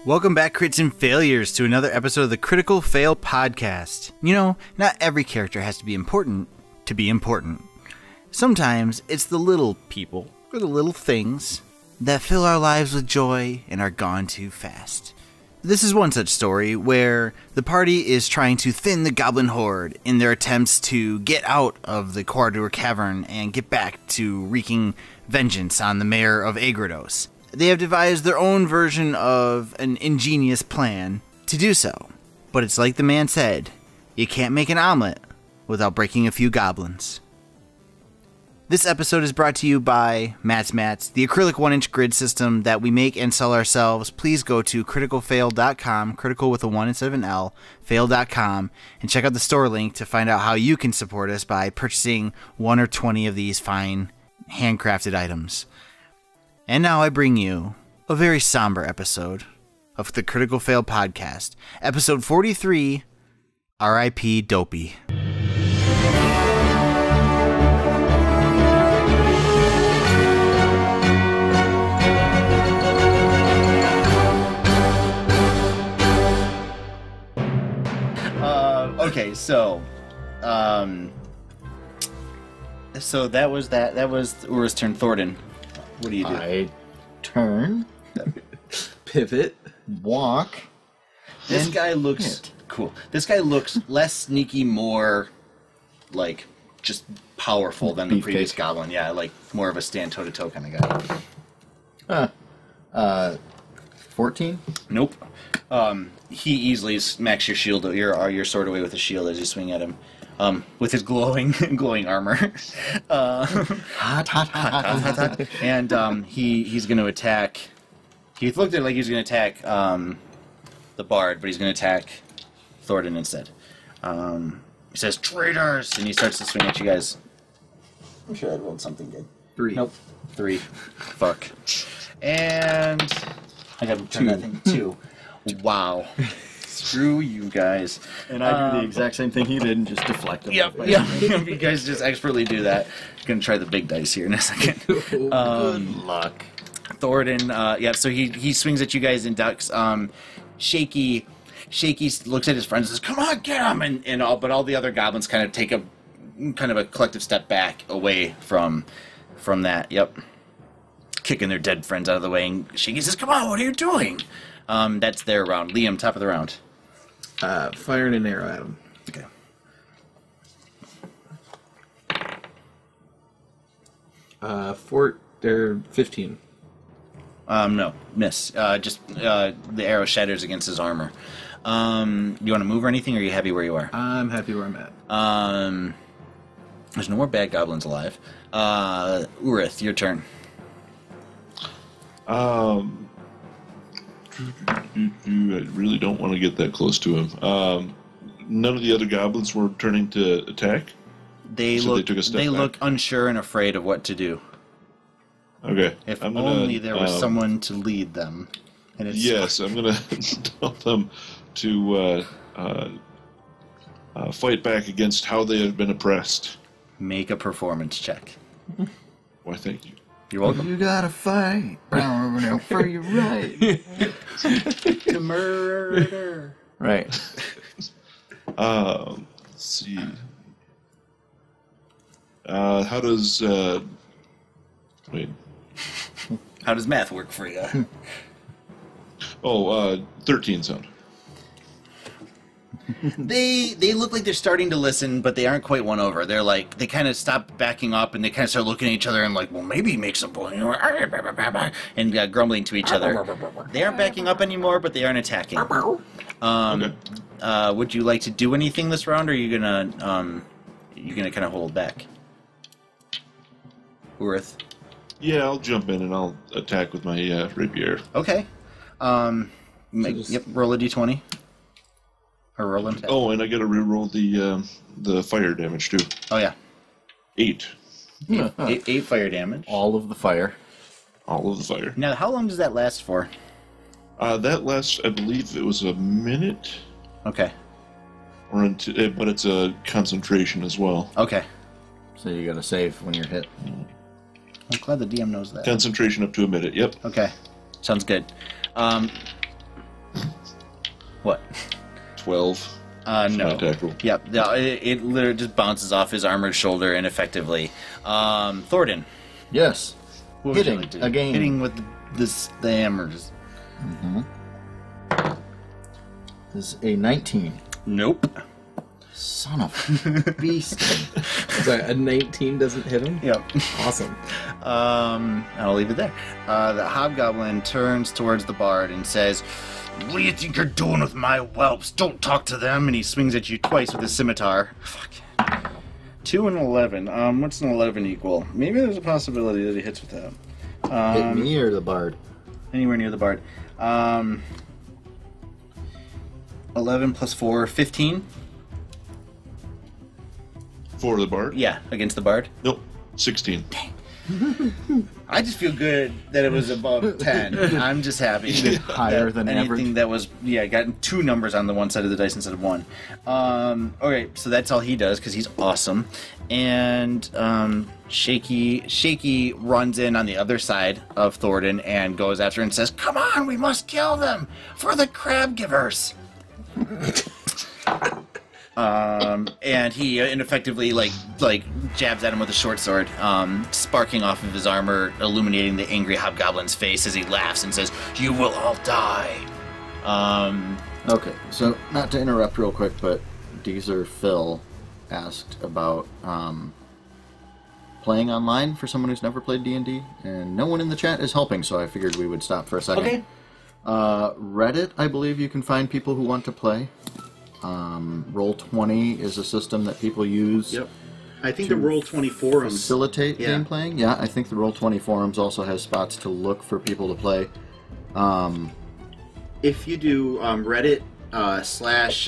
Welcome back, crits and failures, to another episode of the Critical Fail Podcast. You know, not every character has to be important to be important. Sometimes it's the little people, or the little things, that fill our lives with joy and are gone too fast. This is one such story where the party is trying to thin the goblin horde in their attempts to get out of the Corridor Cavern and get back to wreaking vengeance on the mayor of Agrados. They have devised their own version of an ingenious plan to do so. But it's like the man said, you can't make an omelet without breaking a few goblins. This episode is brought to you by Mats, the acrylic 1-inch grid system that we make and sell ourselves. Please go to criticalfail.com, critical with a 1 instead of an L, fail.com, and check out the store link to find out how you can support us by purchasing 1 or 20 of these fine handcrafted items. And now I bring you a very somber episode of the Critical Fail Podcast, episode 43, R.I.P. Dopey. Okay, so that was Ura's turn. Thornton, what do you do? I turn, pivot, walk. This guy looks cool. This guy looks less sneaky, more like just powerful than the previous goblin. Yeah, like more of a stand toe-to-toe kind of guy. 14? Nope. He easily smacks your shield, your sword away with a shield as you swing at him. With his glowing armor. And he's going to attack. He looked at it like he was going to attack the bard, but he's going to attack Thornton instead. He says, "Traitors!" And he starts to swing at you guys. I'm sure I rolled something good. 3. Nope. 3. Fuck. And I got 2. Wow. Screw you guys. And I do the exact same thing he did and just deflect him. Yep. You guys just expertly do that. I'm going to try the big dice here in a second. Good luck. Thornton, so he swings at you guys and ducks. Shaky looks at his friends and says, "Come on, get him!" But all the other goblins kind of take a collective step back away from that. Yep. Kicking their dead friends out of the way, and Shaky says, "Come on, what are you doing?" That's their round. Liam, top of the round. Firing an arrow at him. Okay. They're 15. No, miss. The arrow shatters against his armor. You want to move or anything, or are you happy where you are? I'm happy where I'm at. There's no more bad goblins alive. Urith, your turn. I really don't want to get that close to him. None of the other goblins were turning to attack? They look unsure and afraid of what to do. Okay. If only there was someone to lead them. And it's I'm going to tell them to fight back against how they have been oppressed. Make a performance check. Why, thank you. You're welcome. You gotta fight for your right. To murder. Right. Let's see. How does... wait. How does math work for you? 13 sound. They look like they're starting to listen, but they aren't quite won over. They're like, they kind of stop backing up, and they kind of start looking at each other and like, well, maybe make some point, and grumbling to each other. They aren't backing up anymore, but they aren't attacking. Okay. Would you like to do anything this round, or are you gonna kind of hold back? Urith? Yeah, I'll jump in and I'll attack with my rapier. Okay. Roll a d20. Or roll an attack. Oh, and I gotta reroll the fire damage too. Oh yeah. 8. 8 fire damage. All of the fire. All of the fire. Now, how long does that last for? That lasts, I believe it was a minute. Okay. Or but it's a concentration as well. Okay. So you gotta save when you're hit. I'm glad the DM knows that. Concentration up to a minute, yep. Okay. Sounds good. What? 12. No. Tackle. Yep. No, it literally just bounces off his armored shoulder ineffectively. Thornton. Yes. What would you Hitting like to do? again. Hitting with the hammers. This is a 19. Nope. Son of a beast. So a 19 doesn't hit him? Yep. Awesome. I'll leave it there. The hobgoblin turns towards the bard and says, "What do you think you're doing with my whelps? Don't talk to them." And he swings at you twice with his scimitar. Fuck. 2 and 11. What's an 11 equal? Maybe there's a possibility that he hits with that. Hit me or the bard? Anywhere near the bard. 11 plus 4, 15. For the bard? Yeah, against the bard. Nope. 16. I just feel good that it was above 10. I'm just happy. Higher than anything average. that was, got 2 numbers on the one side of the dice instead of 1. Okay, so that's all he does because he's awesome. And Shaky runs in on the other side of Thornton and goes after and says, "Come on, we must kill them for the crab givers." And he ineffectively like jabs at him with a short sword, sparking off of his armor, illuminating the angry hobgoblin's face as he laughs and says, "You will all die." Okay, so not to interrupt real quick, but Deezer Phil asked about playing online for someone who's never played D&D, and no one in the chat is helping, so I figured we would stop for a second. Okay. Reddit, I believe you can find people who want to play. Roll20 is a system that people use. Yep. I think the Roll20 forums facilitate game playing. Yeah, I think the Roll20 forums also has spots to look for people to play. If you do Reddit slash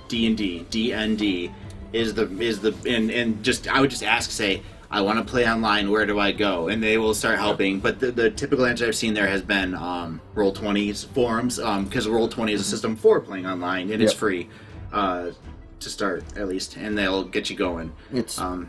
D&D, DND is the and just I would just ask, say, "I want to play online, where do I go?" And they will start helping. But the typical answer I've seen there has been Roll20's forums, because Roll20 is a system for playing online, and it's free to start, at least, and they'll get you going. It's and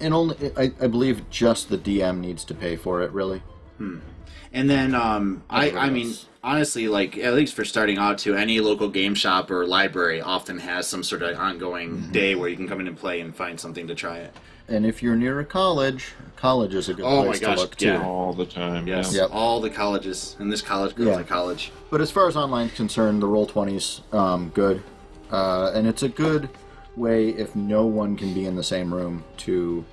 only I believe just the DM needs to pay for it, really. And then I mean, honestly, like, at least for starting out, to any local game shop or library often has some sort of ongoing day where you can come in and play and find something to try it. And if you're near a college is a good place to look too. All the time. Yes, Yeah. Yep. all the colleges, and this college goes to college. But as far as online is concerned, the Roll20's good. And it's a good way, if no one can be in the same room, to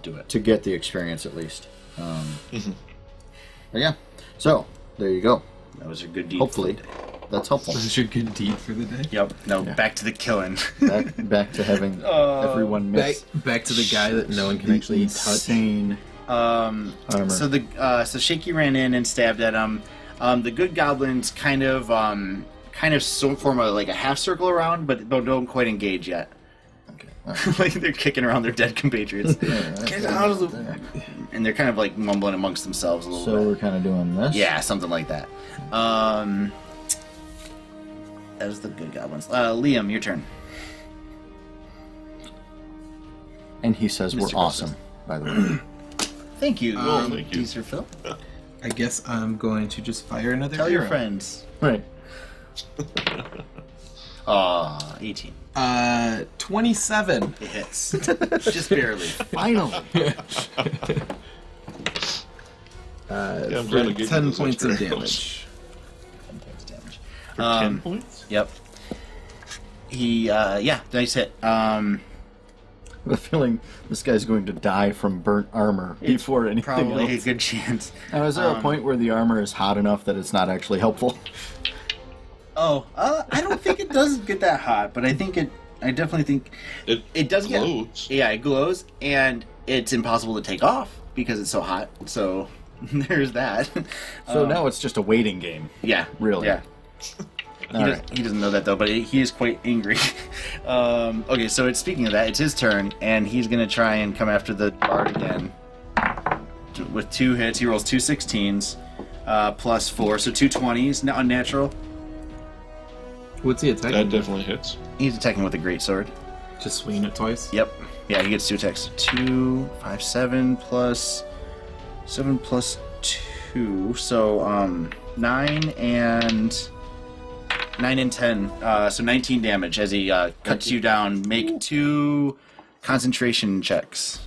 Do it. to get the experience at least. But yeah, so there you go. That was a good deed. Hopefully, that's helpful. This is your good deed for the day. Yep. No, back to the killing. Back to having everyone miss Back to the guy that no one can actually touch. insane armor. So Shaky ran in and stabbed at him. The good goblins kind of form a half circle around, but don't quite engage yet. Okay. Like they're kicking around their dead compatriots. Get out of the... And they're kind of like mumbling amongst themselves a little So bit. we're kind of doing this. Yeah, something like that. That was the good goblins. Liam, your turn. And he says we're Mr. awesome, by the way. Thank you, thank you. Sir Phil. I guess I'm going to just fire another Tell your arrow. friends. Right. 18. 27. It hits. Just barely. Finally. I'm For glad I gave you 10 those points of extra damage. 10 points of damage. For 10 points? Yep. He, nice hit. I have a feeling this guy's going to die from burnt armor before anything Probably else. a good chance. Now, is there a point where the armor is hot enough that it's not actually helpful? I don't think it does get that hot, but I definitely think it does glows. It glows, and it's impossible to take off because it's so hot. So there's that. So now it's just a waiting game. Yeah. Really? Yeah. He doesn't know that though, but he is quite angry. Okay, so speaking of that, it's his turn, and he's gonna try and come after the bard again. With 2 hits, he rolls 2 16s, plus 4, so 2 20s, unnatural. What's he attacking? That definitely hits. He's attacking with a greatsword. Just swinging it twice? Yep. Yeah, he gets 2 attacks. 2, 5, 7 plus 7 plus 2, so 9 and 9 and 10. So 19 damage as he cuts you down. Make 2 concentration checks.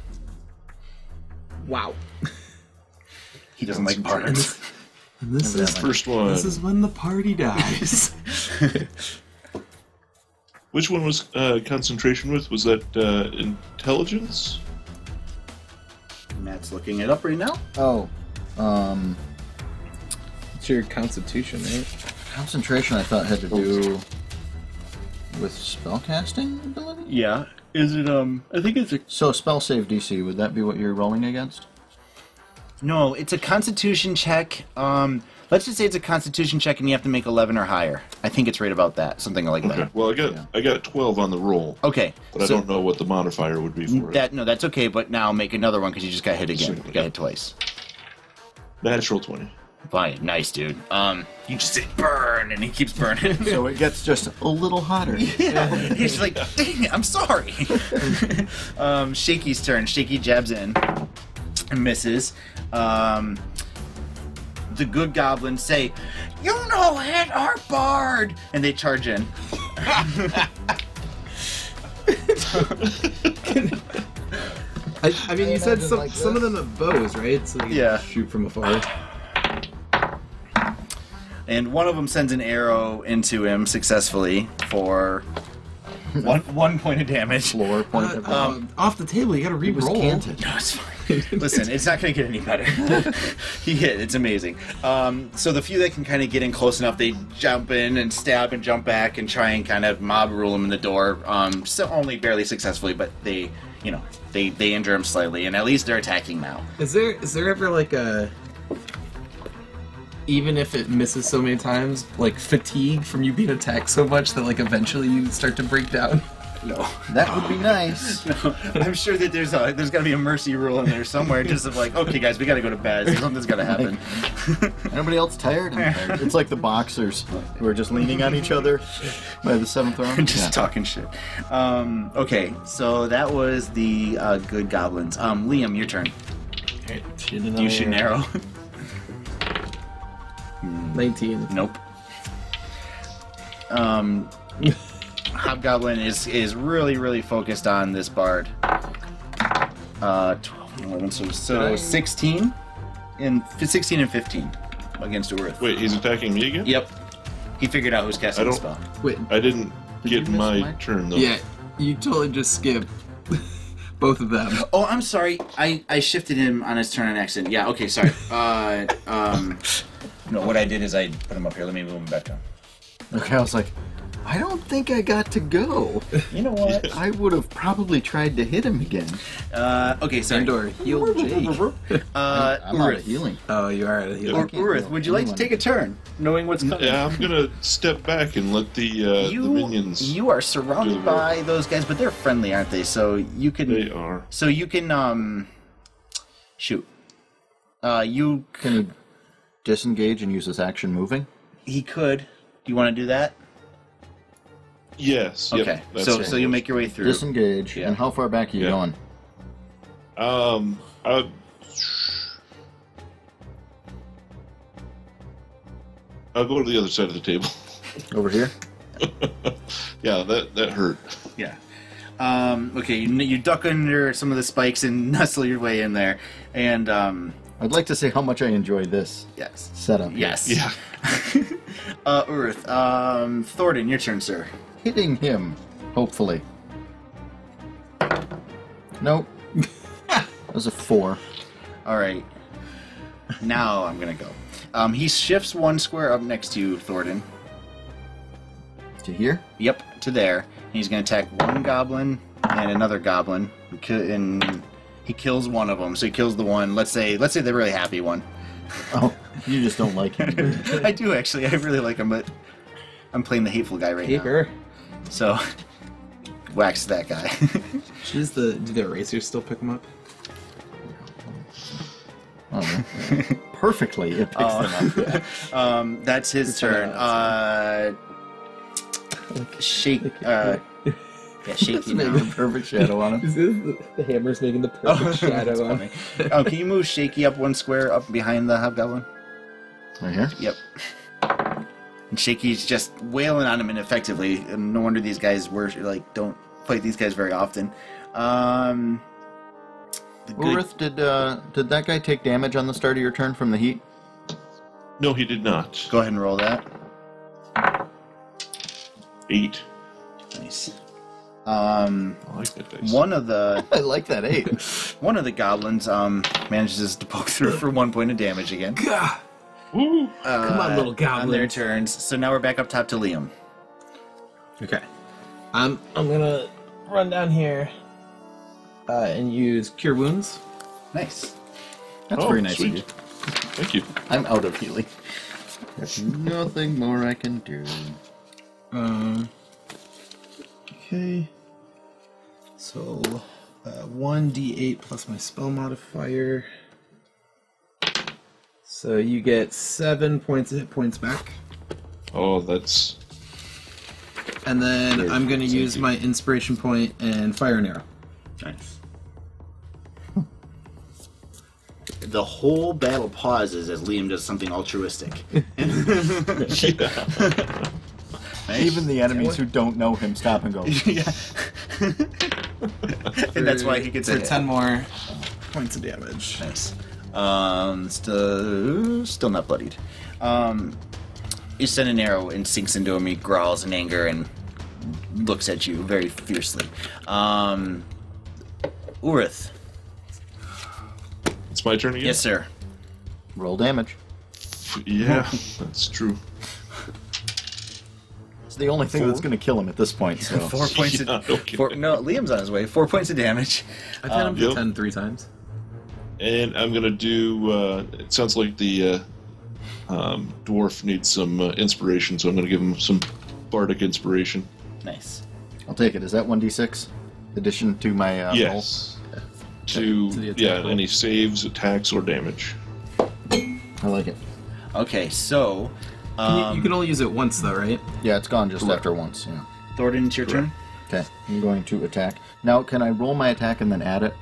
Wow. He doesn't like bards. And this is First one. This is when the party dies. Which one was concentration with? Was that intelligence? Matt's looking it up right now. Oh, It's your constitution, right? concentration I thought had to do with spellcasting ability? Yeah. Is it, I think it's a... So spell save DC, would that be what you're rolling against? No, it's a constitution check. Let's just say it's a constitution check and you have to make 11 or higher. I think it's right about that. Something like Okay. that. Well, I got 12 on the roll. Okay. But I don't know what the modifier would be for it. No, that's okay, but now make another one because you just got hit again. You got hit twice. Natural 20. Fine. Nice, dude. You just say burn and he keeps burning. So it gets just a little hotter. Yeah. He's like, dang it, I'm sorry. Shaky's turn. Shaky jabs in and misses. The good goblins say, "You know, hit our bard," and they charge in. I mean, you said some of them have bows, right? So you Yeah. can shoot from afar. And one of them sends an arrow into him successfully for one point of damage. Floor point of Off the table, you gotta it was re-roll. canted. No, it's fine. Listen, it's not going to get any better. He hit. It's amazing. So the few that can kind of get in close enough, they jump in and stab and jump back and try and kind of mob rule him in the door. So only barely successfully, but they injure him slightly, and at least they're attacking now. Is there ever like a, even if it misses so many times, like fatigue from you being attacked so much that like eventually you start to break down? No. That would be nice. No, I'm sure that there's got to be a mercy rule in there somewhere, just of like, okay, guys, we got to go to bed. Something's got to happen. Anybody else tired? I'm tired. It's like the boxers who are just leaning on each other by the 7th round. Just talking shit. Okay, so that was the good goblins. Liam, your turn. You shoot an arrow. 19. Nope. Hobgoblin is really, really focused on this bard. 12, 11, so 16 and 16 and 15 against Urith. Wait, he's attacking me again? Yep. He figured out who's casting the spell. Wait, I didn't get you miss my my- turn, though. yeah, you totally just skipped both of them. Oh, I'm sorry. I shifted him on his turn on accident. Yeah, okay, sorry. No, what I did is I put him up here. Let me move him back down. Okay, I was like, I don't think I got to go. You know what? I would have probably tried to hit him again. Okay, sorry. Andor, heal Jake. I'm out of Urith. healing. Oh, you are at a heal. Urith, would you like to take a turn, knowing what's coming? Yeah, I'm gonna step back and let the minions. You are surrounded by those guys, but they're friendly, aren't they? So you can. They are. So you can shoot. You Can he disengage and use his action moving? he could. Do you want to do that? Yes. yep, Okay. that's So what so it you was. make your way through. Disengage. Yeah. And how far back are you Yeah. going? I'll go to the other side of the table. Over here? Yeah, that hurt. Yeah. Okay. You duck under some of the spikes and nestle your way in there, and I'd like to say how much I enjoy this yes. setup. here. Yes. Yeah. Urith. Thornton, your turn, sir. Hitting him, hopefully. Nope. That was a 4. All right. Now I'm gonna go. He shifts one square up next to you, Thornton. To here? Yep, to there. And he's gonna attack one goblin and another goblin, and he kills one of them. So he kills the one. Let's say the really happy one. Oh, you just don't like him. I do actually. I really like him, but I'm playing the hateful guy right now. Paper. So wax that guy. Do the erasers still pick them up? Oh, perfectly, it picks them up. That's his turn. Shake. Yeah, shaky It's making now. a perfect shadow on him. Is this the hammer's making the perfect shadow That's on? funny. Can you move Shaky up one square up behind the hobgoblin? Right here? Yep. And Shaky's just wailing on him ineffectively. And no wonder these guys don't fight these guys very often. Urith, did that guy take damage on the start of your turn from the heat? No, he did not. Go ahead and roll that. 8. Nice. I like that dice. One of the I like that 8. one of the goblins manages to poke through for 1 point of damage again. Gah! Woo! Come on, little goblin. On their turns. So now we're back up top to Liam. Okay. I'm gonna run down here and use Cure Wounds. Nice. That's very nice sweet. of you. Thank you. I'm out of healing. There's nothing more I can do. Okay. So, 1d8 plus my spell modifier. So you get 7 points of hit points back. Oh, that's... And then I'm going to use my inspiration point and fire an arrow. Nice. The whole battle pauses as Liam does something altruistic. Even the enemies who don't know him stop and go. Yeah. And that's why he gets for a hit. 10 more points of damage. Nice. Still not bloodied. You send an arrow and sinks into him. He growls in anger and looks at you very fiercely. Urith. It's my turn again? Yes, sir. Roll damage. Yeah, that's true. It's the only thing that's going to kill him at this point. So 4 points Yeah, of... okay. No, Liam's on his way. 4 points of damage. I've had him to Yep. 10 3 times. And I'm going to do... it sounds like the dwarf needs some inspiration, so I'm going to give him some bardic inspiration. Nice. I'll take it. Is that 1d6? Addition to my Yes. To the attack roll. Any saves, attacks, or damage. roll? I like it. Okay, so... You can only use it once, though, right? Yeah, it's gone just after once. Yeah. Thornton, it's your turn. Okay, I'm going to attack. Now, can I roll my attack and then add it?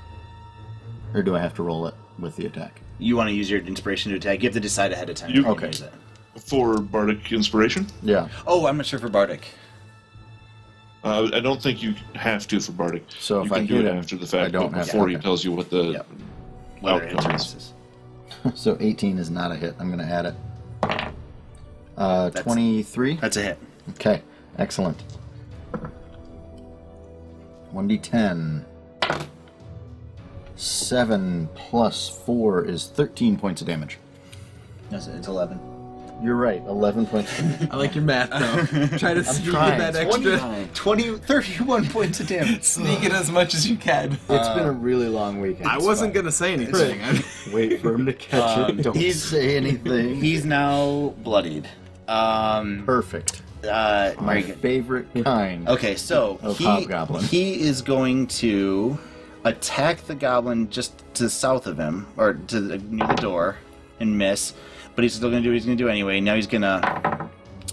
Or do I have to roll it with the attack? You want to use your inspiration to attack. You have to decide ahead of time. You- if Okay. use it. For bardic inspiration? Yeah. Oh, I'm not sure for Bardic. I don't think you have to for bardic. So you if can I do hit it him, after the fact, I don't but have to. before he Okay. tells you what the Yep. Whether it outcome is. misses. So 18 is not a hit. I'm going to add it. 23? That's a hit. Okay, excellent. 1d10. 7 plus 4 is 13 points of damage. That's it. It's 11. You're right, 11 points of damage. I like your math, though. Try to sneak in trying. that extra. 31 points of damage. Sneak it as much as you can. It's been a really long weekend. I It's wasn't fine. going to say anything. Wait for him to catch it. Don't say anything. He's now bloodied. Perfect. Very My good. favorite kind. Okay, so Of hobgoblin. he is going to attack the goblin just to the south of him, or near the door, and miss. But he's still going to do what he's going to do anyway. Now he's going to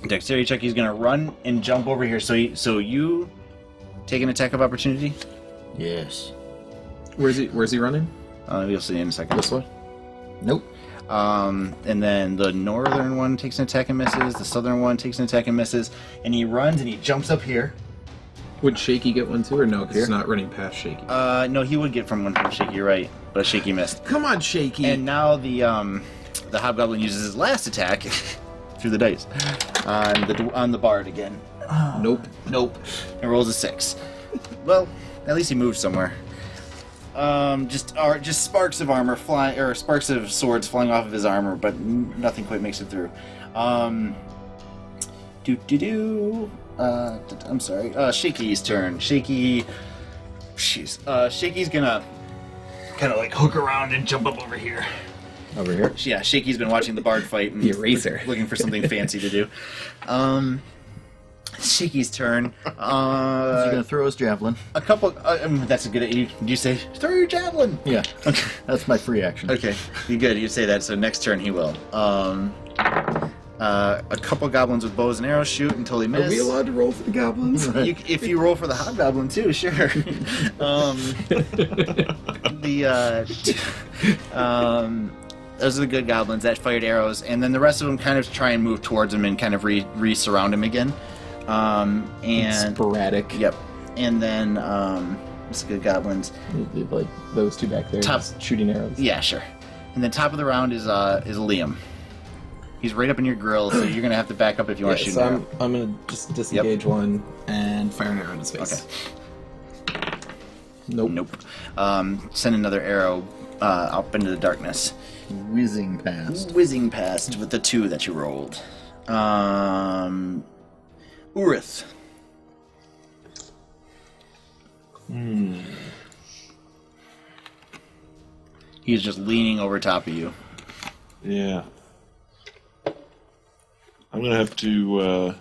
dexterity check. He's going to run and jump over here. So you take an attack of opportunity. Yes. Where's he running? You'll see in a second. This way? Nope. And then the northern one takes an attack and misses. The southern one takes an attack and misses. And he runs and he jumps up here. Would Shaky get one too, or no? Because he's not running past Shaky. No, he would get from one from Shaky, you're right. But Shaky missed. Come on, Shaky! And now the hobgoblin uses his last attack through the dice on the bard again. Nope. And rolls a 6. Well, at least he moved somewhere. Just sparks of armor flying, or sparks of swords flying off of his armor, but nothing quite makes it through. I'm sorry. Shaky's turn. Shaky's gonna kind of like hook around and jump up over here. Over here? Yeah, Shaky's been watching the bard fight and The eraser. looking for something fancy to do. Shaky's turn. He's going to throw his javelin. A couple. That's a good. You say throw your javelin. Yeah. Okay. That's my free action. Okay. You good. You say that. So next turn he will. A couple goblins with bows and arrows shoot until they miss. Are we allowed to roll for the goblins? If you roll for the hobgoblin too, sure. those are the good goblins that fired arrows, and then the rest of them kind of try and move towards him and kind of re-surround him again. And sporadic. Yep. And then what's the good goblins? Like those two back there, just shooting arrows. Yeah, sure. And then top of the round is Liam. He's right up in your grill, so you're gonna have to back up if you want to shoot. So an arrow. I'm gonna just disengage one and fire an arrow in his face. Okay. Nope. Send another arrow up into the darkness. Whizzing past. Whizzing past with the 2 that you rolled. Urith. He's just leaning over top of you. Yeah. I'm gonna have to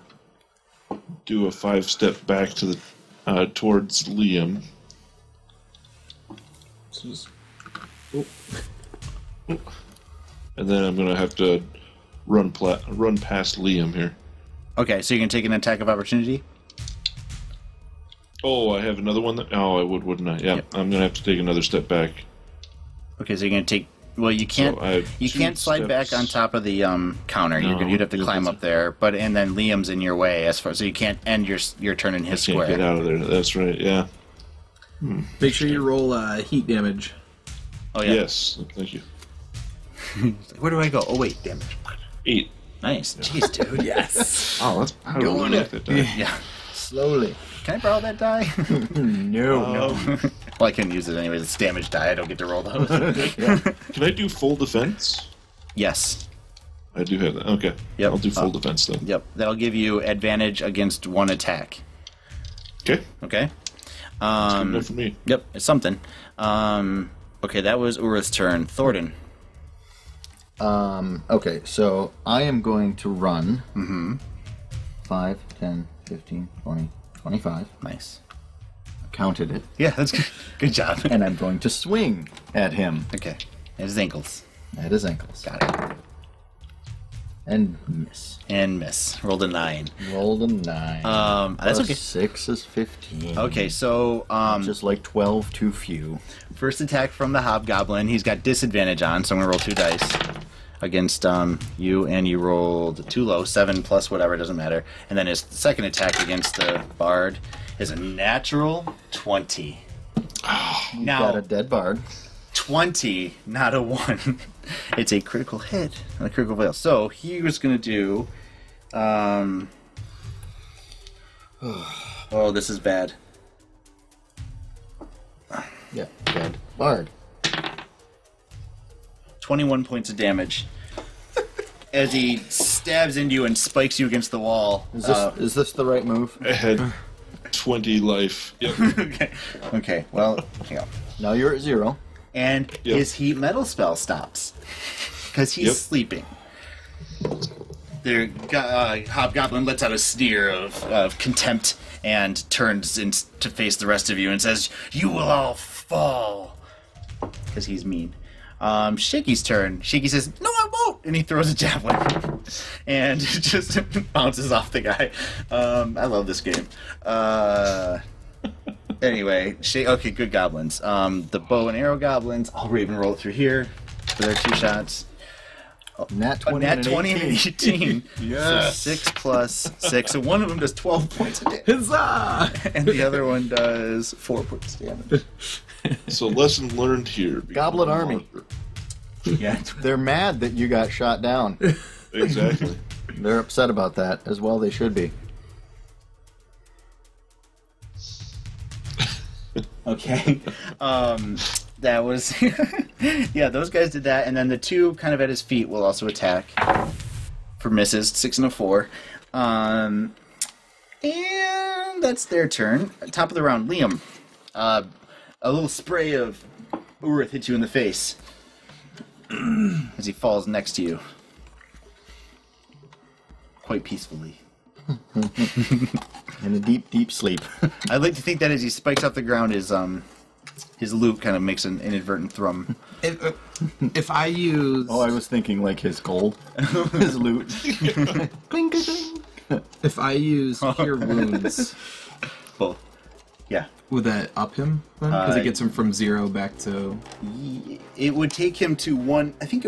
do a 5-step back to the towards Liam. And then I'm gonna have to run past Liam here. Okay, so you can take an attack of opportunity? Oh, I have another one. I wouldn't I? Yeah, Yep. I'm gonna have to take another step back. Okay, so you're gonna take. Well, you can't. So I have you 2 can't slide back on steps. top of the counter. No, You'd have to it climb doesn't. up there. And then Liam's in your way as far, so you can't end your turn in his Can't square. get out of there. That's right. Yeah. Make sure you roll heat damage. Oh yeah. Yes. Thank you. Where do I go? Oh wait, damage. 8. Nice. Jeez, dude. Yes. Oh, that's how do Doing I it. like that die? Yeah. Slowly. Can I borrow that die? No. Well, I can use it anyways. It's damage die. I don't get to roll those. Can I do full defense? Yes. I do have that. Okay. Yep. I'll do full defense then. Yep. That'll give you advantage against 1 attack. Okay. Okay. Good enough for me. Yep. It's something. Okay, that was Ura's turn. Thornton. Okay, so I am going to run 5, 10, 15, 20, 25. Nice. I counted it. Yeah, that's good. Good job. And I'm going to swing at him Okay. His ankles. at his ankles. Got it. And miss. And miss. Rolled a 9. Rolled a 9. That's Plus okay. 6 is 15. Okay, so Just like 12 too few. first attack from the hobgoblin. He's got disadvantage on, so I'm gonna roll 2 dice against you, and you rolled 2 low, 7 plus whatever, doesn't matter. And then his second attack against the bard is a natural 20. Got Now a dead bard. 20, not a 1. It's a critical hit, not a critical fail. So he was gonna do. Oh, this is bad. Yeah, dead bard. 21 points of damage as he stabs into you and spikes you against the wall. Is this the right move? I had 20 life. Yep. Okay. Okay. Well, hang on. Now you're at 0. And Yep. his heat metal spell stops because he's Yep. sleeping. The hobgoblin lets out a sneer of contempt and turns to face the rest of you and says, "You will all fall," because he's mean. Shaky's turn. Shaky says, "No, I won't," and he throws a javelin and it just bounces off the guy. I love this game. Anyway, okay, good goblins. The bow and arrow goblins. I'll even roll it through here for their 2 shots. Nat 20 Nat and 20 and 18. Yes. So 6 plus 6. So one of them does 12 points of damage, Huzzah! and the other one does 4 points of damage. So lesson learned here. Goblin army. Yeah. They're mad that you got shot down. Exactly. They're upset about that, as well they should be. Okay. That was... yeah, those guys did that, and then the 2 kind of at his feet will also attack for misses. 6 and a 4. And that's their turn. Top of the round, Liam. A little spray of Urith hits you in the face as he falls next to you. Quite peacefully. In a deep, deep sleep. I'd like to think that as he spikes off the ground, his loot kind of makes an inadvertent thrum. If I use... Oh, I was thinking like his gold. His loot. Clink, clink. If I use Cure Wounds, Well, yeah. would that up him? Because it gets him from 0 back to... It would take him to 1... I think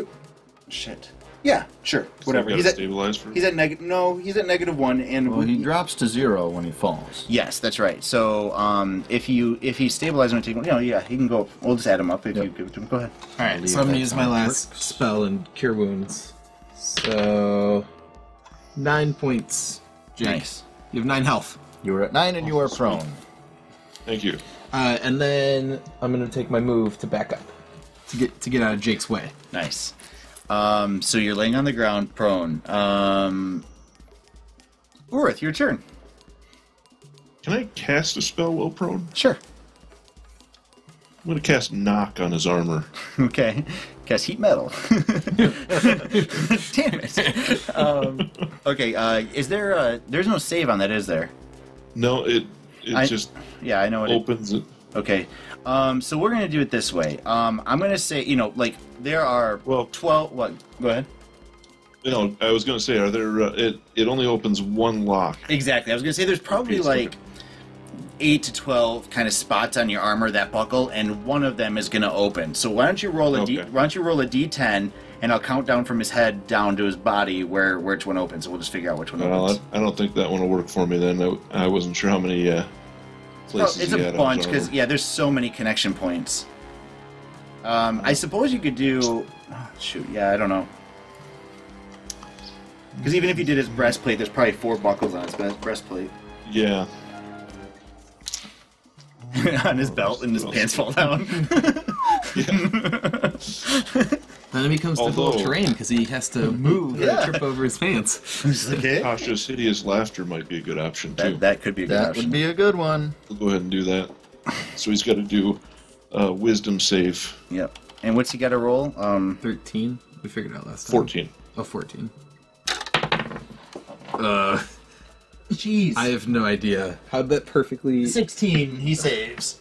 Shit. Yeah, sure. Whatever. So He's at stabilized for. he's at -1, and Well, he drops to 0 when he falls. yes, that's right. So if he stabilizes and take one, yeah, he can go. We'll just add him up if you give it to him. Go ahead. All right, so I'm gonna use my last spell and cure wounds. So 9 points. Jake. Nice. You have 9 health. You were at 9 and you are prone. Thank you. And then I'm gonna take my move to back up to get out of Jake's way. Nice. So you're laying on the ground, prone. Urith, your turn. Can I cast a spell while prone? Sure. I'm going to cast Knock on his armor. Okay. Cast heat metal. Damn it. Okay. Is there? There's no save on that, is there? No, it just Yeah, I know it. opens it. Okay. So we're gonna do it this way. I'm gonna say, there are 12. What? Go ahead. I was going to say, are there? It only opens one lock. Exactly. I was gonna say there's probably like 8 to 12 kind of spots on your armor that buckle, and one of them is gonna open. So why don't you roll a why don't you roll a d10, and I'll count down from his head down to his body which one opens. So we'll just figure out which one opens. I don't think that one will work for me then. I wasn't sure how many places It's he a had bunch on his because armor. there's so many connection points. I suppose you could do. Oh, shoot, yeah, I don't know. Because even if you did his breastplate, there's probably 4 buckles on his breastplate. Yeah. On his belt, and his pants fall down. Then it becomes difficult Although- terrain because he has to move and trip over his pants. Okay. Cautious, hideous laughter might be a good option too. That could be a good That option. would be a good one. We'll go ahead and do that. So he's got to do wisdom save. Yep. And what's he got to roll? 13. We figured it out last time. 14. Oh, 14. Jeez. I have no idea. How'd that perfectly... 16. He saves.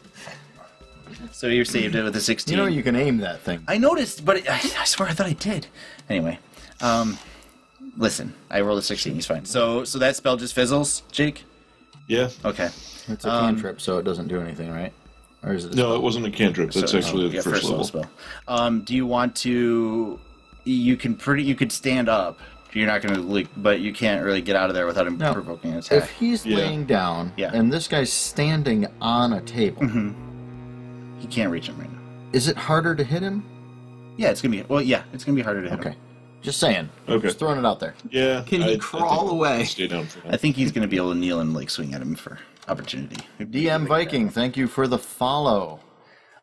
So you saved it with a 16. You know you can aim that thing. I noticed, but I swear I thought I did. Anyway, listen, I rolled a 16. He's fine. So that spell just fizzles, Jake? Yeah. Okay. It's a cantrip, so it doesn't do anything, right? Or is it? No, it wasn't a cantrip. That's actually the yeah, first level. spell. Do you want to? You could stand up. You're not going to but you can't really get out of there without him No. provoking an attack. If he's laying down Yeah. and this guy's standing on a table, He can't reach him right now. is it harder to hit him? Yeah, it's gonna be. Well, yeah, it's gonna be harder to hit Okay. him. Just saying. Okay. Just throwing it out there. Yeah. Can he crawl think away? I'll stay down for I now. think he's gonna be able to kneel and swing at him for opportunity. DM Viking, thank you for the follow.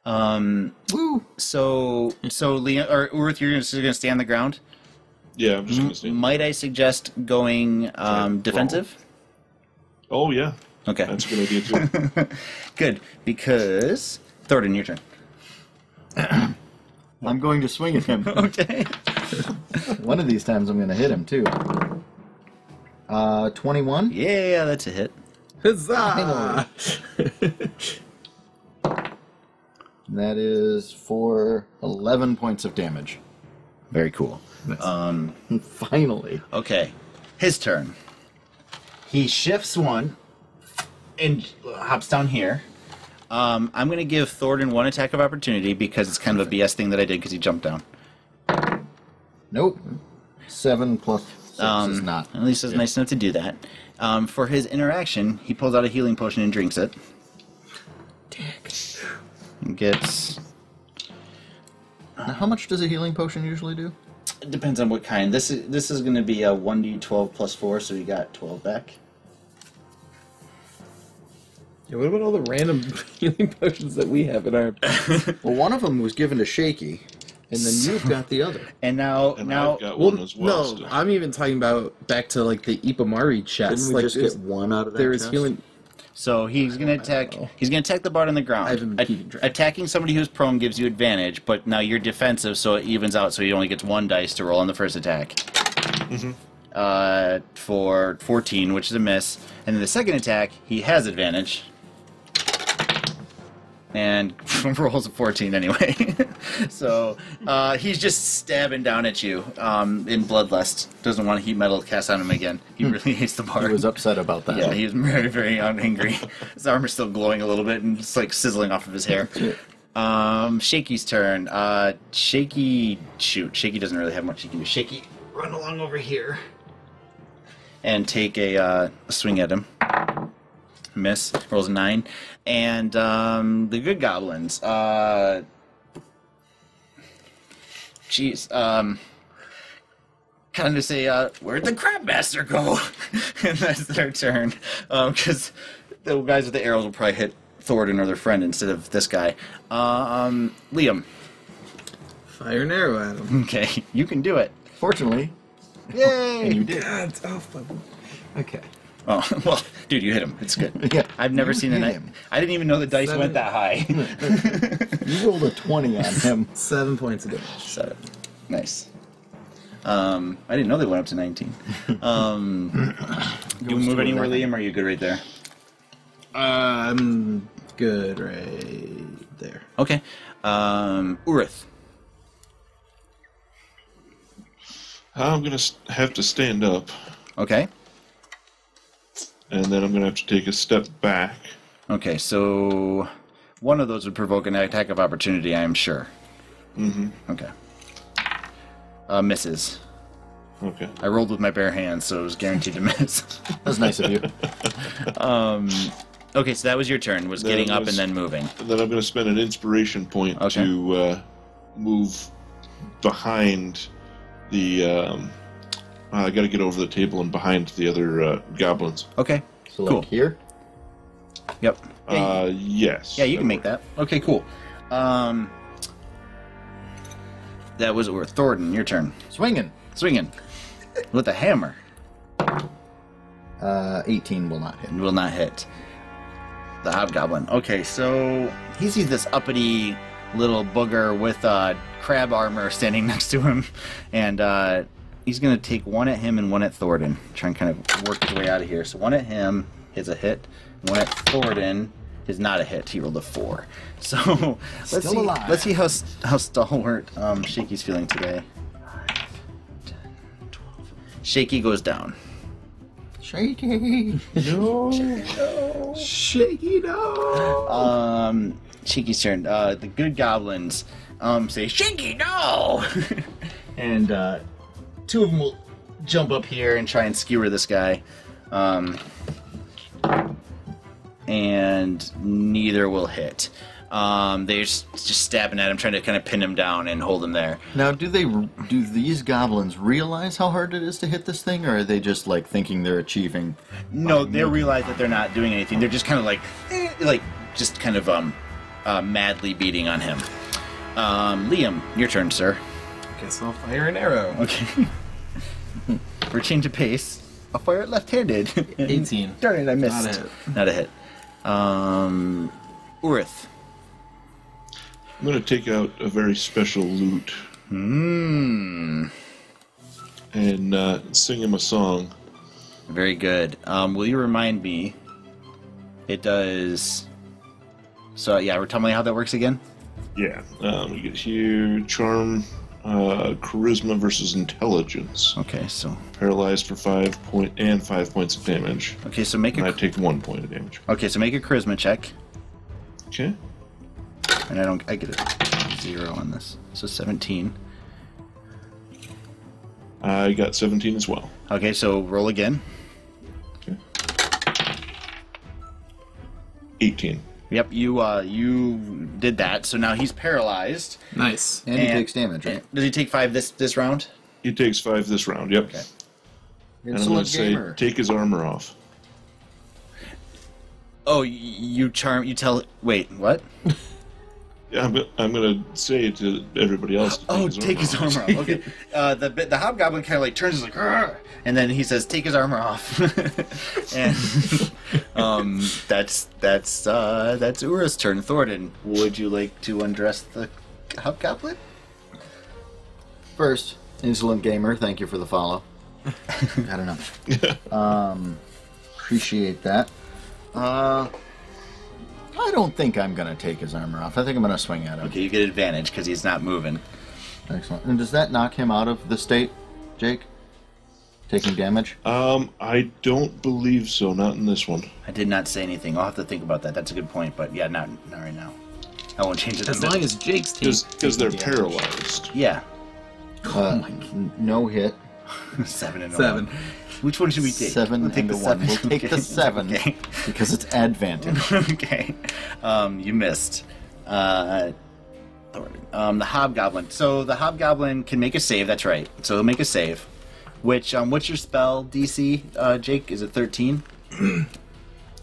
Woo! So Leon or Urith, you're just gonna stay on the ground. Yeah, I'm just going to stay. Might I suggest going defensive? Oh, yeah. Okay. That's a good idea, too. Good, because Thornton, your turn. I'm going to swing at him. Okay. One of these times I'm going to hit him, too. 21? Yeah, that's a hit. Huzzah! That is for 11 points of damage. Very cool. Finally. Okay, his turn. He shifts one and hops down here. I'm going to give Thornton one attack of opportunity because it's kind of a BS thing that I did because he jumped down. Nope. 7 plus 6 is not. At least it's nice enough to do that. For his interaction, he pulls out a healing potion and drinks it. And gets... Now, how much does a healing potion usually do? It depends on what kind. This is going to be a 1d12 plus 4, so you got 12 back. Yeah, what about all the random healing potions that we have in our... Well, one of them was given to Shaky, and then you've got the other. And now And I've got Well, one as well. no, still. I'm even talking about back to like the Ipamari chest. Didn't we like, just get one out of that There is chest? healing... so he's going to attack. He's going to attack the bard on the ground. I haven't been keeping track. Attacking somebody who's prone gives you advantage, but now you're defensive, so it evens out. So he only gets 1 dice to roll on the first attack. For 14, which is a miss. And then the second attack, he has advantage. And rolls a 14 anyway. So he's just stabbing down at you in bloodlust. Doesn't want heat metal cast on him again. He really hates the bard. He was upset about that. Yeah, he was very, very angry. His armor's still glowing a little bit and it's like sizzling off of his hair. Shaky's turn. Shaky, shoot. Shaky doesn't really have much he can do. Shaky, run along over here and take a swing at him. Miss. Rolls a 9. And the good goblins. Kind of say, where'd the crab master go? And that's their turn. Because the guys with the arrows will probably hit Thornton or their friend instead of this guy. Liam. Fire an arrow at him. Okay, you can do it. Fortunately, Yay! you did. God, okay. Oh, well, dude, you hit him. It's good. Yeah, I've never you seen hit a him. I didn't even know the dice 7. went that high. You rolled a 20 on him. 7 points of damage. So, nice. I didn't know they went up to 19. Do you move anywhere, Liam, or are you good right there? I'm good right there. Okay. Urith. I'm going to have to stand up, Okay. and then I'm going to have to take a step back. Okay, so one of those would provoke an attack of opportunity, I am sure. Mm-hmm. Okay. Misses. Okay. I rolled with my bare hands, so it was guaranteed to miss. That's nice of you. Okay, so that was your turn, was That getting up was- and then moving. And then I'm going to spend an inspiration point Okay. to move behind the... I got to get over the table and behind the other goblins. Okay. So Cool. like here. Yep. Yeah, Yes. yeah, you can make that. Okay, cool. That was Urith. Thornton, your turn. Swinging. Swinging. With a hammer. 18 will not hit. Will not hit. The hobgoblin. Okay, so he sees this uppity little booger with crab armor standing next to him, and he's gonna take one at him and one at Thornton. Try and kind of work his way out of here. So one at him is a hit. One at Thornton is not a hit. He rolled a 4. So let's Still see. alive. Let's see how stalwart Shaky's feeling today. 5, 10, 12. Shaky goes down. Shaky. No. Shaky, no! Shaky's turn. The good goblins say, Shaky, no! And two of them will jump up here and try and skewer this guy. And neither will hit. They're just stabbing at him, trying to kind of pin him down and hold him there. Now, do these goblins realize how hard it is to hit this thing, or are they just like thinking they're achieving? No, they realize that they're not doing anything. They're just kind of just kind of madly beating on him. Liam, your turn, sir. Guess I'll fire an arrow. Okay. For a change of pace, I'll fire it left-handed. 18. Darn it, I missed. Not a hit. Not a hit. Urith. I'm going to take out a very special lute and sing him a song. Very good. Will you remind me? It does... So, yeah, tell me how that works again. Yeah. We get here, charm, charisma versus intelligence. Okay, so... Paralyzed for 5 points of damage. Okay, so make And I a... take 1 point of damage. Okay, so make a charisma check. Okay. And I get a 0 on this. So 17. I got 17 as well. Okay, so roll again. Okay. 18. Yep, you did that. So now he's paralyzed. Nice. And he takes damage, right? Does he take 5 this round? He takes 5 this round, yep. Okay. And I'm going to say, gamer. take his armor off. Oh, you tell... Wait, what? Yeah, I'm going to say it to everybody else. To Take his armor off. Okay. The hobgoblin kind of like turns, like, "Arr!" And then he says, "Take his armor off." And that's Ura's turn. Thornton, would you like to undress the hobgoblin? First, Insolent Gamer, thank you for the follow. I don't know. Appreciate that. I don't think I'm going to take his armor off. I think I'm going to swing at him. Okay, you get advantage because he's not moving. Excellent. And does that knock him out of the state, Jake? Taking damage? I don't believe so. Not in this one. I did not say anything. I'll have to think about that. That's a good point, but yeah, not right now. I won't change it. As long as Jake's team. Because they're paralyzed. Yeah. No hit. 7 and a 7. 1. Which one should we take? 7 We'll take and the a 1. 7. We'll take the 7 Okay. because it's advantage. Okay. You missed. The Hobgoblin. So the Hobgoblin can make a save, that's right. So he'll make a save. Which, what's your spell DC, Jake? Is it 13?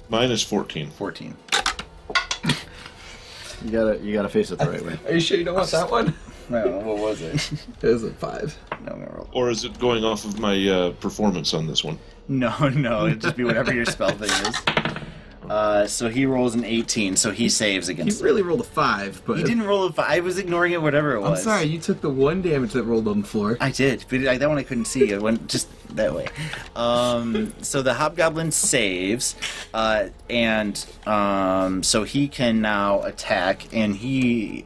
Mine is 14. 14. You gotta face it the right way. Are you sure you don't want that one? I don't know, what was it? It was a 5. No, no, Or is it going off of my performance on this one? no, it'd just be whatever your spell thing is. So he rolls an 18, so he saves You against really rolled a 5, but... He didn't roll a 5. I was ignoring it, whatever it I'm was. sorry, you took the 1 damage that rolled on the floor. I did, but that one I couldn't see. It went just that way. So the Hobgoblin saves, and so he can now attack, and he...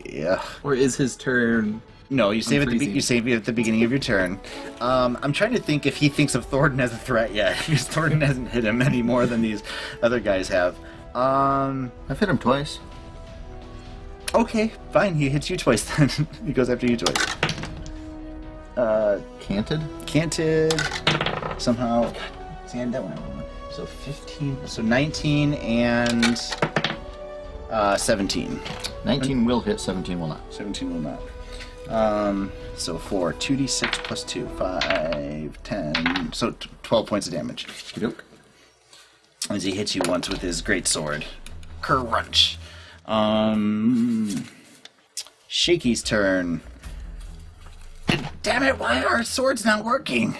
Or is his turn... No, you save freezing. you save it at the beginning of your turn. I'm trying to think if he thinks of Thornton as a threat yet, because Thornton hasn't hit him any more than these other guys have. I've hit him twice. Okay, fine. He hits you twice then. He goes after you twice. Canted? Canted somehow. God, see, that one. So 15. So 19 and 17. 19 will hit, 17 will not. 17 will not. So 4, 2d6 plus 2, 5, 10, so 12 points of damage. Okey-doke. As he hits you once with his great sword. Crunch. Shaky's turn. Damn it, why are our swords not working?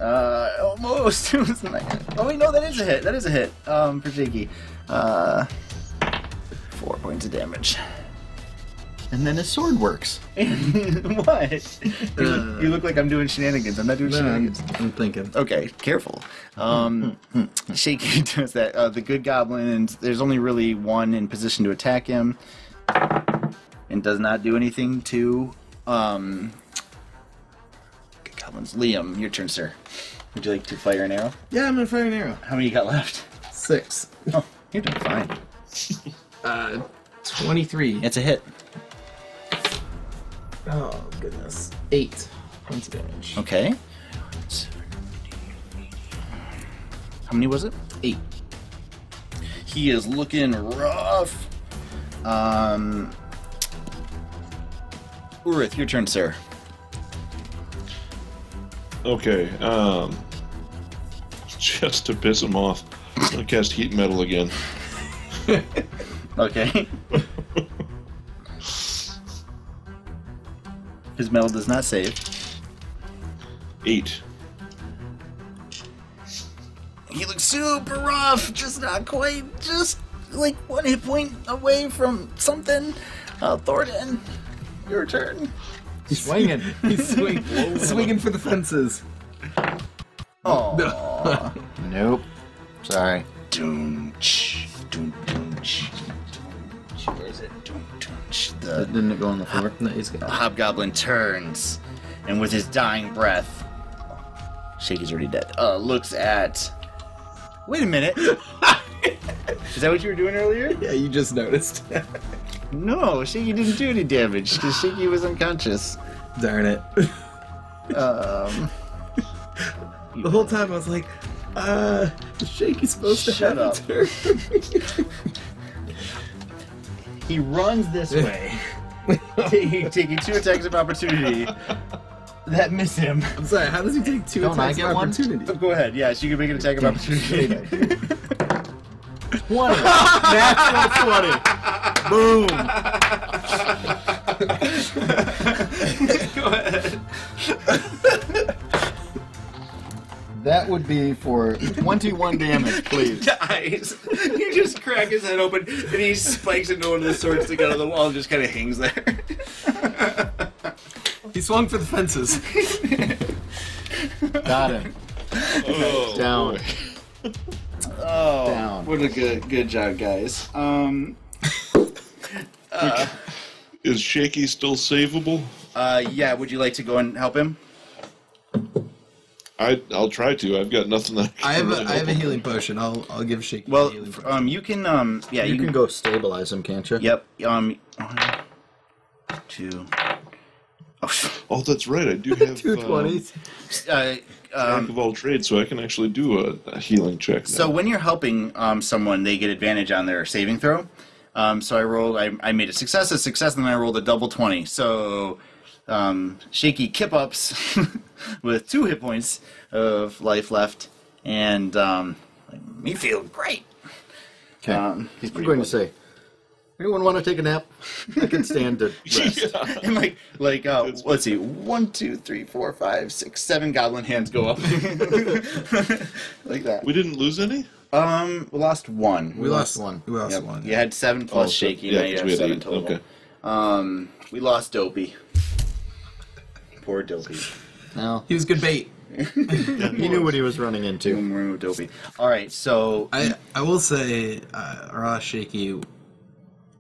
Almost. Oh wait, no, that is a hit. That is a hit, for Shaky. 4 points of damage. And then his sword works. What? You look like I'm doing shenanigans. I'm not doing shenanigans. I'm thinking. Okay, careful. Shaky does that. The good goblin, and there's only really one in position to attack him, and does not do anything to good goblins. Liam, your turn, sir. Would you like to fire an arrow? Yeah, I'm gonna fire an arrow. How many you got left? 6. Oh, you're doing fine. 23. It's a hit. Oh, goodness. 8 points of damage. Okay. How many was it? 8. He is looking rough. Urith, your turn, sir. Okay, just to piss him off, I'm gonna cast Heat Metal again. Okay. His metal does not save. 8. He looks super rough, just not quite, just like 1 hit point away from something. Thornton, your turn. He's swinging. He's swinging for the fences. Oh. Nope. Sorry. Doonch, doonch. Where is it? Doonch. The Didn't it go on the floor? No, he's got Hobgoblin turns, and with his dying breath, Shaky's already dead. Looks at. Wait a minute. Is that what you were doing earlier? Yeah, you just noticed. No, Shaky didn't do any damage because Shaky was unconscious. Darn it. Um. The whole time I was like, Shaky's supposed to Shut have up. a turn. He runs this way, taking 2 attacks of opportunity that miss him. I'm sorry, how does he take 2 Don't I attacks get of one? opportunity? Oh, go ahead. Yeah, so you can make an attack of opportunity. 20. Natural 20. Boom. Go ahead. That would be for 21 damage, please. Dies. You just crack his head open, and he spikes into one of the swords sticking out of the wall and just kind of hangs there. He swung for the fences. Got him. Oh, Down. boy. Oh, Down. what a good job, guys. Is Shaky still savable? Yeah. Would you like to go and help him? I'll try to. I've got nothing that I have really a help him. healing potion. I'll give Shaky Well, a healing potion. you can You can go stabilize him, can't you? Yep. 1, 2. Oh, that's right. I do have 220s. Jack of all trades, so I can actually do a healing check now. So when you're helping someone, they get advantage on their saving throw. So I made a success, and then I rolled a double 20. So Shaky kip ups with 2 hit points of life left, and me feel great. Okay. Um, I'm going to say, anyone want to take a nap? I can stand to rest. And let's see, 1, 2, 3, 4, 5, 6, 7 goblin hands go up like that. We didn't lose any? We lost 1. We lost one. We lost Yep. one. You had 7 plus Shaky. Yeah, Now you 'cause have we had 7 8. total. Okay. We lost Dopey. Poor Dopey. No. He was good bait. He knew what he was running into. Remove Dopey. All right, so I will say, raw Shaky,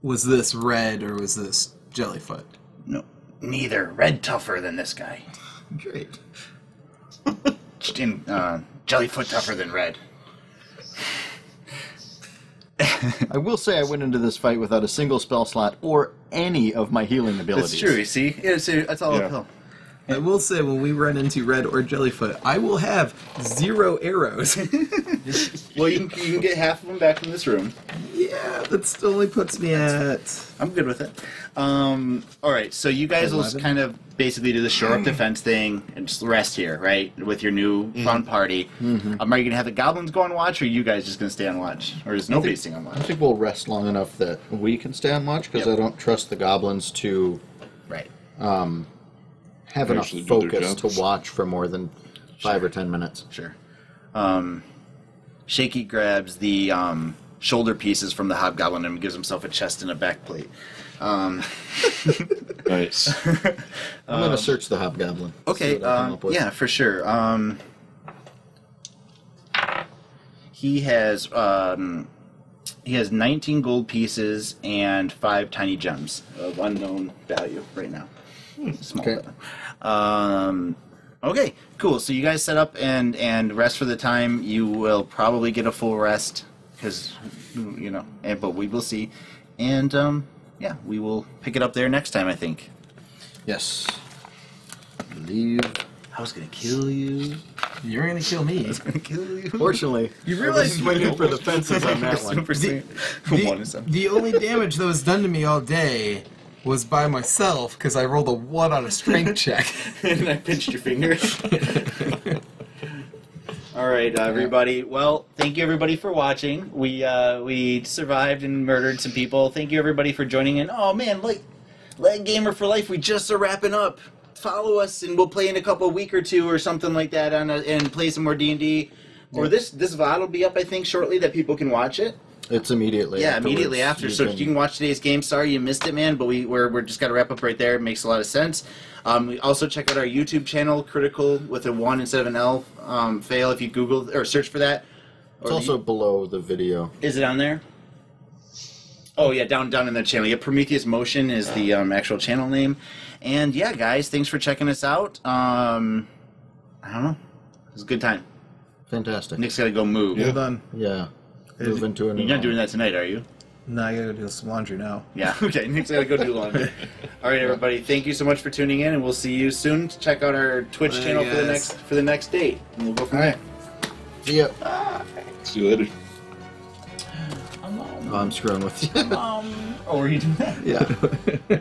was this red or was this Jellyfoot? no, neither. Red tougher than this guy. Great. Jellyfoot tougher than Red. I will say I went into this fight without a single spell slot or any of my healing abilities. That's true. You see, that's all Yeah. uphill. I will say, when we run into Red or Jellyfoot, I will have 0 arrows. Well, you can get half of them back from this room. Yeah, that still only puts me at... I'm good with it. All right, so you guys will 11? kind of basically do the shore up defense thing and just rest here, right? With your new fun party. Are you going to have the goblins go on watch, or are you guys just going to stay on watch? Or is nobody staying on I watch? think we'll rest long enough that we can stay on watch, because Yep. I don't trust the goblins to Right. have enough Actually do their focus job. to watch for more than 5 or 10 minutes. Sure. Shaky grabs the shoulder pieces from the hobgoblin and gives himself a chest and a back plate. Nice. I'm going to search the hobgoblin. Okay, see what I come up with. yeah, for sure. He has 19 gold pieces and 5 tiny gems of unknown value right now. Small. Okay. Okay, cool. So you guys set up and rest for the time. You will probably get a full rest because but we will see. And yeah, we will pick it up there next time, I think. Yes. Leave. I was gonna kill you. You're going to kill me. Gonna kill you. Fortunately, You I was realize swinging for the fences on that one. Super sweet. One is up. The only damage that was done to me all day was by myself because I rolled a 1 on a strength check. And I pinched your finger. All right, everybody. Well, thank you everybody for watching. We survived and murdered some people. Thank you everybody for joining in. Oh man, Leg Gamer for Life. We just are wrapping up. Follow us, and we'll play in a week or 2 or something like that, and play some more D&D. Or this VOD will be up, I think, shortly that people can watch it. It's immediately Yeah, afterwards. immediately after. So you can watch today's game. Sorry you missed it, man, but we're just got to wrap up right there. It makes a lot of sense. We also check out our YouTube channel, Critical with a 1 instead of an L. Fail if you Google or search for that. It's also below the video. Is it on there? Oh yeah, down in the channel. Yeah, Prometheus Motion is the actual channel name. And yeah, guys, thanks for checking us out. I don't know. It was a good time. Fantastic. Nick's got to go move. Well done. Yeah. Move into a new You're not doing that tonight, are you? No, I gotta do some laundry now. Yeah, okay. Nick's got to go do laundry. All right, everybody. Thank you so much for tuning in, and we'll see you soon. Check out our Twitch Bye, channel guys. for the next date, and we'll go from there. See ya. See you later. Oh, I'm screwing with you. Oh, were you doing that? Yeah.